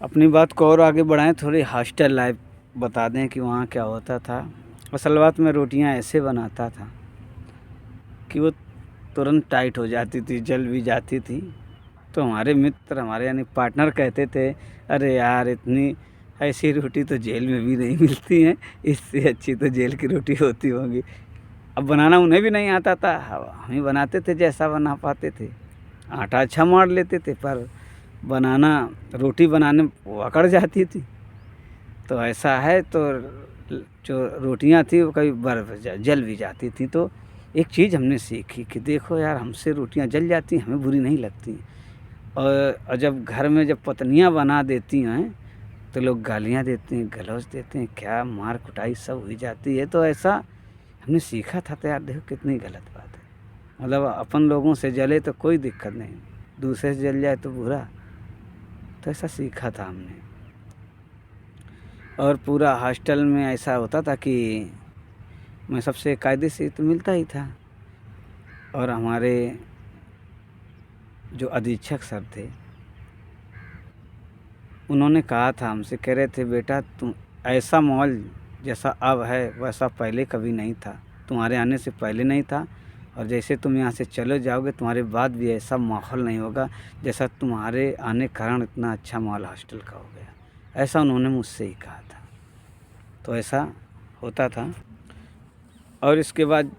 अपनी बात को और आगे बढ़ाएं, थोड़ी हॉस्टल लाइफ बता दें कि वहाँ क्या होता था। असल बात में रोटियाँ ऐसे बनाता था कि वो तुरंत टाइट हो जाती थी, जल भी जाती थी। तो हमारे मित्र, हमारे यानी पार्टनर कहते थे, अरे यार इतनी ऐसी रोटी तो जेल में भी नहीं मिलती है, इससे अच्छी तो जेल की रोटी होती होगी। अब बनाना उन्हें भी नहीं आता था, हम ही बनाते थे जैसा बना पाते थे। आटा अच्छा मार लेते थे, पर बनाना, रोटी बनाने में वो अकड़ जाती थी। तो ऐसा है, तो जो रोटियां थी वो कभी जल भी जाती थी। तो एक चीज़ हमने सीखी कि देखो यार, हमसे रोटियां जल जाती, हमें बुरी नहीं लगती। और जब घर में जब पत्नियां बना देती हैं तो लोग गालियां देते हैं, गलौज देते हैं, क्या मार कुटाई सब हो जाती है। तो ऐसा हमने सीखा था। तो यार देखो कितनी गलत बात है। मतलब अपन लोगों से जले तो कोई दिक्कत नहीं, दूसरे से जल जाए तो बुरा। तो ऐसा सीखा था हमने। और पूरा हॉस्टल में ऐसा होता था कि मैं सबसे कायदे से तो मिलता ही था। और हमारे जो अधीक्षक सर थे, उन्होंने कहा था हमसे, कह रहे थे बेटा तुम, ऐसा माहौल जैसा अब है वैसा पहले कभी नहीं था, तुम्हारे आने से पहले नहीं था। और जैसे तुम यहाँ से चले जाओगे तुम्हारे बाद भी ऐसा माहौल नहीं होगा जैसा तुम्हारे आने के कारण इतना अच्छा माहौल हॉस्टल का हो गया। ऐसा उन्होंने मुझसे ही कहा था। तो ऐसा होता था। और इसके बाद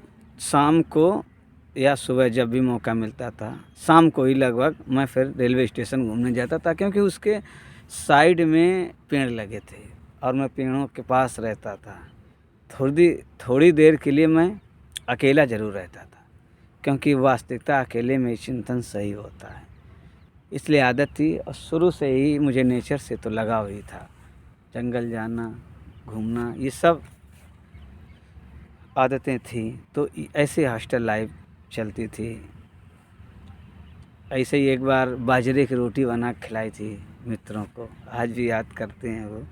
शाम को या सुबह जब भी मौका मिलता था, शाम को ही लगभग मैं फिर रेलवे स्टेशन घूमने जाता था, क्योंकि उसके साइड में पेड़ लगे थे और मैं पेड़ों के पास रहता था। थोड़ी देर के लिए मैं अकेला ज़रूर रहता था, क्योंकि वास्तविकता अकेले में चिंतन सही होता है, इसलिए आदत थी। और शुरू से ही मुझे नेचर से तो लगाव ही था, जंगल जाना, घूमना, ये सब आदतें थी। तो ऐसे हॉस्टल लाइफ चलती थी। ऐसे ही एक बार बाजरे की रोटी बना खिलाई थी मित्रों को, आज भी याद करते हैं वो।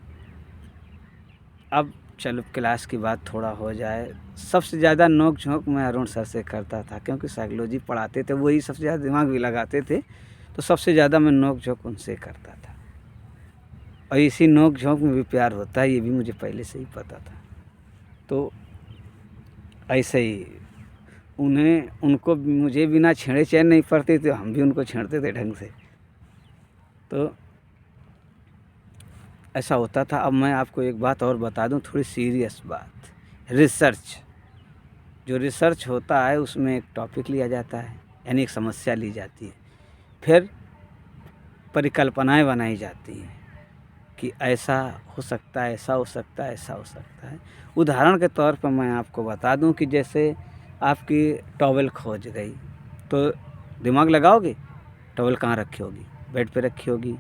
अब चलो क्लास की बात थोड़ा हो जाए। सबसे ज़्यादा नोक झोंक मैं अरुण सर से करता था, क्योंकि साइकोलॉजी पढ़ाते थे, वही सबसे ज़्यादा दिमाग भी लगाते थे। तो सबसे ज़्यादा मैं नोक झोंक उनसे करता था। और इसी नोक झोंक में भी प्यार होता है, ये भी मुझे पहले से ही पता था। तो ऐसे ही उनको मुझे बिना छेड़े चैन नहीं पड़ती, तो हम भी उनको छेड़ते थे ढंग से। तो ऐसा होता था। अब मैं आपको एक बात और बता दूं, थोड़ी सीरियस बात। रिसर्च, जो रिसर्च होता है उसमें एक टॉपिक लिया जाता है, यानी एक समस्या ली जाती है, फिर परिकल्पनाएं बनाई जाती हैं कि ऐसा हो सकता है, ऐसा हो सकता है, ऐसा हो सकता है। उदाहरण के तौर पर मैं आपको बता दूं कि जैसे आपकी टॉवेल खोज गई, तो दिमाग लगाओगे टॉवेल कहाँ रखी होगी, बेड पे रखी होगी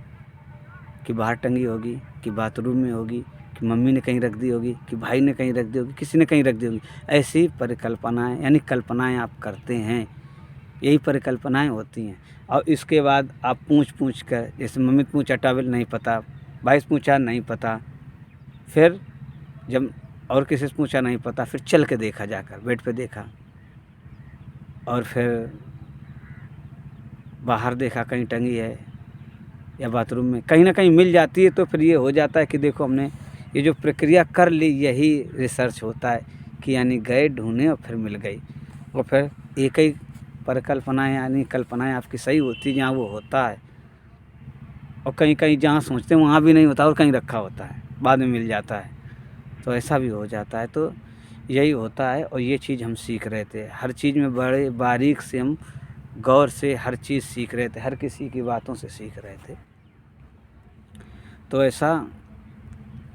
कि बाहर टंगी होगी, कि बाथरूम में होगी, कि मम्मी ने कहीं रख दी होगी, कि भाई ने कहीं रख दी होगी, किसी ने कहीं रख दी होगी। ऐसी परिकल्पनाएं, यानी कल्पनाएं आप करते हैं, यही परिकल्पनाएं होती हैं। और इसके बाद आप पूछ कर, जैसे मम्मी से पूछा टॉवेल नहीं पता, भाई से पूछा नहीं पता, फिर जब और किसी से पूछा नहीं पता, फिर चल के देखा, जाकर बेड पे देखा, और फिर बाहर देखा कहीं टंगी है, या बाथरूम में कहीं ना कहीं मिल जाती है। तो फिर ये हो जाता है कि देखो हमने ये जो प्रक्रिया कर ली, यही रिसर्च होता है कि यानी गए ढूंढने और फिर मिल गई। और फिर एक ही परिकल्पनाएं, यानी कल्पनाएं आपकी सही होती जहाँ वो होता है, और कहीं कहीं जहाँ सोचते हैं वहाँ भी नहीं होता और कहीं रखा होता है, बाद में मिल जाता है। तो ऐसा भी हो जाता है। तो यही होता है। और ये चीज़ हम सीख रहे थे, हर चीज़ में बड़े बारीक से हम गौर से हर चीज़ सीख रहे थे, हर किसी की बातों से सीख रहे थे। तो ऐसा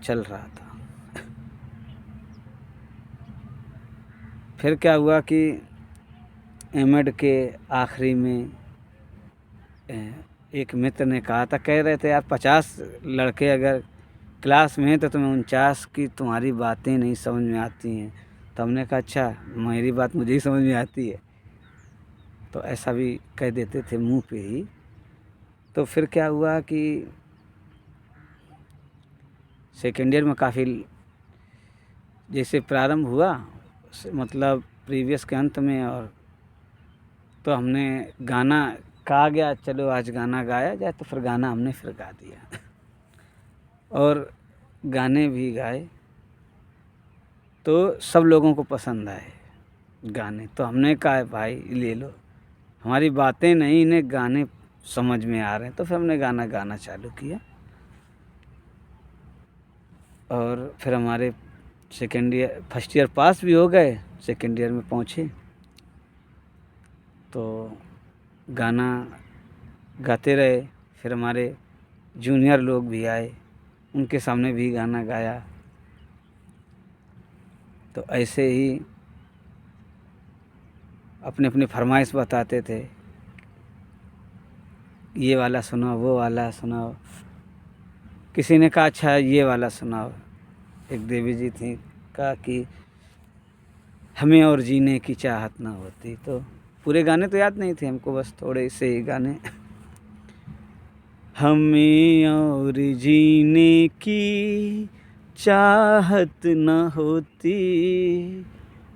चल रहा था। फिर क्या हुआ कि एमएड के आखिरी में एक मित्र ने कहा था, कह रहे थे यार 50 लड़के अगर क्लास में हैं तो तुम्हें 49 की तुम्हारी बातें नहीं समझ में आती हैं। तो हमने कहा अच्छा, मेरी बात मुझे ही समझ में आती है। तो ऐसा भी कह देते थे मुंह पे ही। तो फिर क्या हुआ कि सेकेंड ईयर में काफ़ी, जैसे प्रारंभ हुआ, मतलब प्रीवियस के अंत में, और तो हमने गाना कहा गया, चलो आज गाना गाया जाए, तो फिर गाना हमने फिर गा दिया। और गाने भी गाए तो सब लोगों को पसंद आए गाने। तो हमने कहा भाई ले लो, हमारी बातें नहीं इन्हें गाने समझ में आ रहे हैं। तो फिर हमने गाना गाना चालू किया और फिर हमारे फर्स्ट ईयर पास भी हो गए, सेकेंड ईयर में पहुँचे तो गाना गाते रहे। फिर हमारे जूनियर लोग भी आए, उनके सामने भी गाना गाया। तो ऐसे ही अपने अपनी फरमाइश बताते थे, ये वाला सुनाओ, वो वाला सुनाओ। किसी ने कहा अच्छा ये वाला सुनाओ। एक देवी जी थी, कहा कि हमें और जीने की चाहत ना होती। तो पूरे गाने तो याद नहीं थे हमको, बस थोड़े से ही गाने। हमें और जीने की चाहत न होती,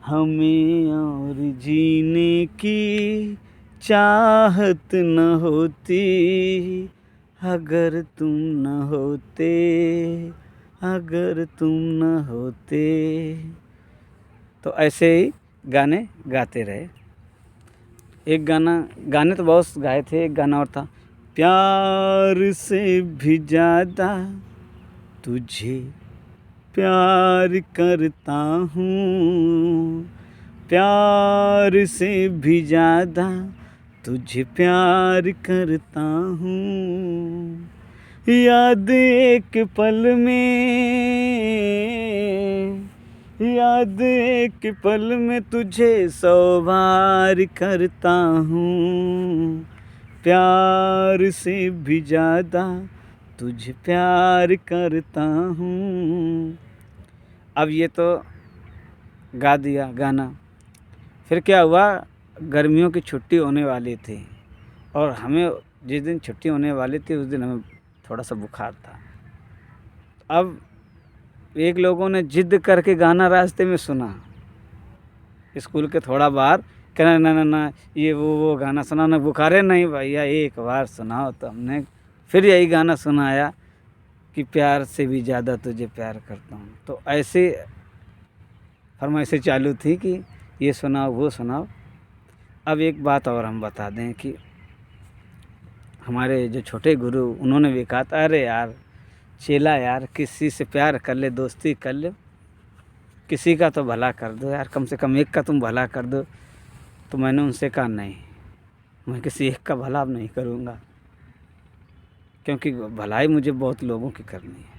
हमें और जीने की चाहत न होती, अगर तुम न होते, अगर तुम न होते। तो ऐसे ही गाने गाते रहे। एक गाने तो बहुत गाए थे। एक गाना और था, प्यार से भी ज़्यादा तुझे प्यार करता हूँ, प्यार से भी ज़्यादा तुझे प्यार करता हूँ। याद एक पल में, याद एक पल में तुझे 100 बार करता हूँ, प्यार से भी ज़्यादा तुझे प्यार करता हूँ। अब ये तो गा दिया गाना। फिर क्या हुआ, गर्मियों की छुट्टी होने वाली थी और हमें जिस दिन छुट्टी होने वाली थी उस दिन हमें थोड़ा सा बुखार था। अब एक लोगों ने जिद करके गाना रास्ते में सुना, स्कूल के थोड़ा बाहर, कहना ना ना ना ये वो गाना सुनाना, बुखारे नहीं भैया एक बार सुनाओ। तो हमने फिर यही गाना सुनाया कि प्यार से भी ज़्यादा तुझे प्यार करता हूँ। तो ऐसे फरमाइशें चालू थी कि ये सुनाओ वो सुनाओ। अब एक बात और हम बता दें कि हमारे जो छोटे गुरु, उन्होंने भी कहा था, अरे यार चेला यार किसी से प्यार कर ले, दोस्ती कर ले, किसी का तो भला कर दो यार, कम से कम एक का तुम भला कर दो। तो मैंने उनसे कहा नहीं, मैं किसी एक का भला अब नहीं करूँगा, क्योंकि भलाई मुझे बहुत लोगों की करनी है।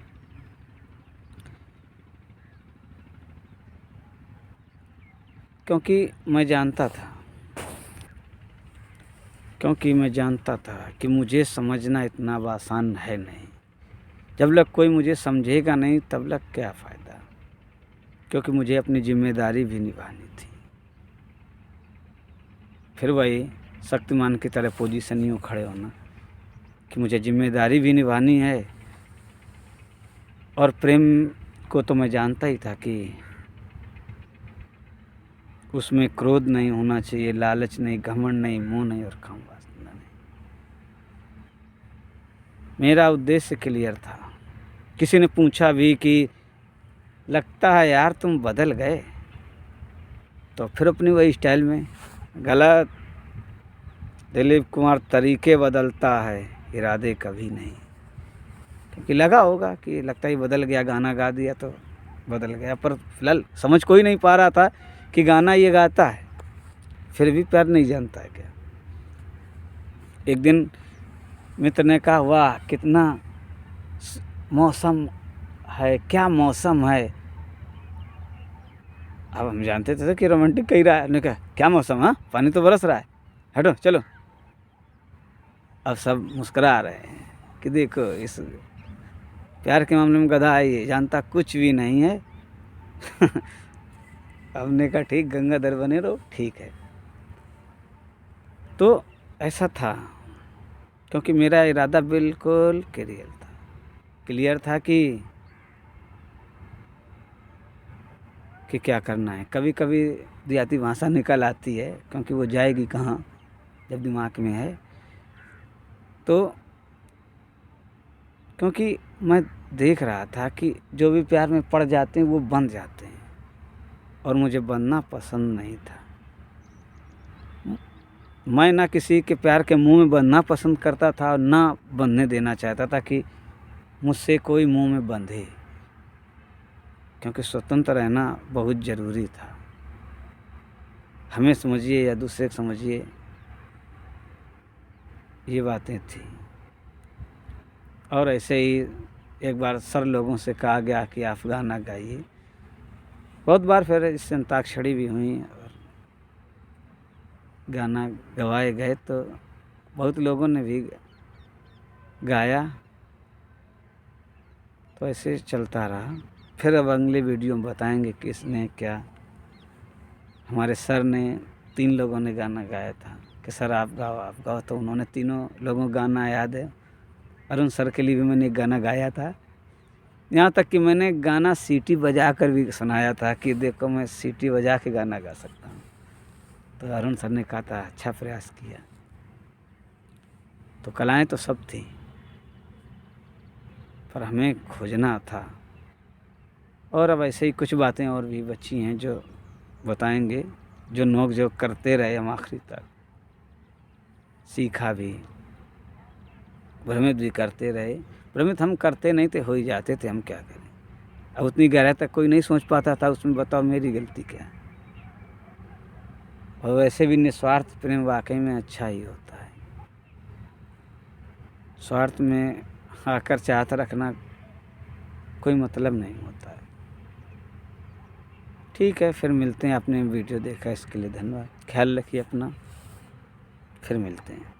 क्योंकि मैं जानता था कि मुझे समझना इतना आसान है नहीं। जब तक कोई मुझे समझेगा नहीं तब तक क्या फ़ायदा, क्योंकि मुझे अपनी जिम्मेदारी भी निभानी थी। फिर वही शक्तिमान की तरह पोजीशन यूँ खड़े होना कि मुझे जिम्मेदारी भी निभानी है, और प्रेम को तो मैं जानता ही था कि उसमें क्रोध नहीं होना चाहिए, लालच नहीं, घमंड नहीं, मोह नहीं और काम वासना नहीं। मेरा उद्देश्य क्लियर था। किसी ने पूछा भी कि लगता है यार तुम बदल गए, तो फिर अपनी वही स्टाइल में, गलत, दिलीप कुमार तरीके बदलता है, इरादे कभी नहीं। क्योंकि लगा होगा कि लगता ही बदल गया, गाना गा दिया तो बदल गया, पर फिलहाल समझ कोई नहीं पा रहा था कि गाना ये गाता है, फिर भी प्यार नहीं जानता है क्या। एक दिन मित्र ने कहा, वाह कितना मौसम है, क्या मौसम है। अब हम जानते थे कि रोमांटिक कह रहा है। हमने कहा क्या मौसम, हाँ पानी तो बरस रहा है, हटो चलो। अब सब मुस्करा रहे हैं कि देखो इस प्यार के मामले में गधा है, ये जानता कुछ भी नहीं है। हमने कहा ठीक, गंगाधर बने रहो, ठीक है। तो ऐसा था, क्योंकि मेरा इरादा बिल्कुल क्लियर था कि क्या करना है। कभी कभी देहाती भाषा निकल आती है, क्योंकि वो जाएगी कहाँ जब दिमाग में है। तो क्योंकि मैं देख रहा था कि जो भी प्यार में पड़ जाते हैं वो बंध जाते हैं, और मुझे बंधना पसंद नहीं था। मैं ना किसी के प्यार के मुंह में बंधना पसंद करता था और ना बंधने देना चाहता था कि मुझसे कोई मुंह में बंधे, क्योंकि स्वतंत्र रहना बहुत ज़रूरी था। हमें समझिए या दूसरे को समझिए, ये बातें थी। और ऐसे ही एक बार सर लोगों से कहा गया कि आप गाना गाइए। बहुत बार फिर इससे अंताक्षरी भी हुई और गाना गवाए गए, तो बहुत लोगों ने भी गाया। तो ऐसे चलता रहा। फिर अब अगले वीडियो में बताएंगे किसने क्या। हमारे सर ने 3 लोगों ने गाना गाया था कि सर आप गाओ, तो उन्होंने तीनों लोगों को गाना याद है। अरुण सर के लिए भी मैंने एक गाना गाया था, यहाँ तक कि मैंने गाना सीटी बजा कर भी सुनाया था कि देखो मैं सीटी बजा के गाना गा सकता हूँ। तो अरुण सर ने कहा था अच्छा प्रयास किया। तो कलाएँ तो सब थी, पर हमें खोजना था। और अब ऐसे ही कुछ बातें और भी बची हैं जो बताएंगे, जो नोक झोंक करते रहे हम आखिरी तक, सीखा भी, भ्रमित भी करते रहे। भ्रमित हम करते नहीं थे, हो ही जाते थे, हम क्या करें। अब उतनी गहराई तक कोई नहीं सोच पाता था, उसमें बताओ मेरी गलती क्या है। और वैसे भी निस्वार्थ प्रेम वाकई में अच्छा ही होता है। स्वार्थ में आकर चाहत रखना कोई मतलब नहीं होता है। ठीक है, फिर मिलते हैं। आपने वीडियो देखा इसके लिए धन्यवाद। ख्याल रखिए अपना, फिर मिलते हैं।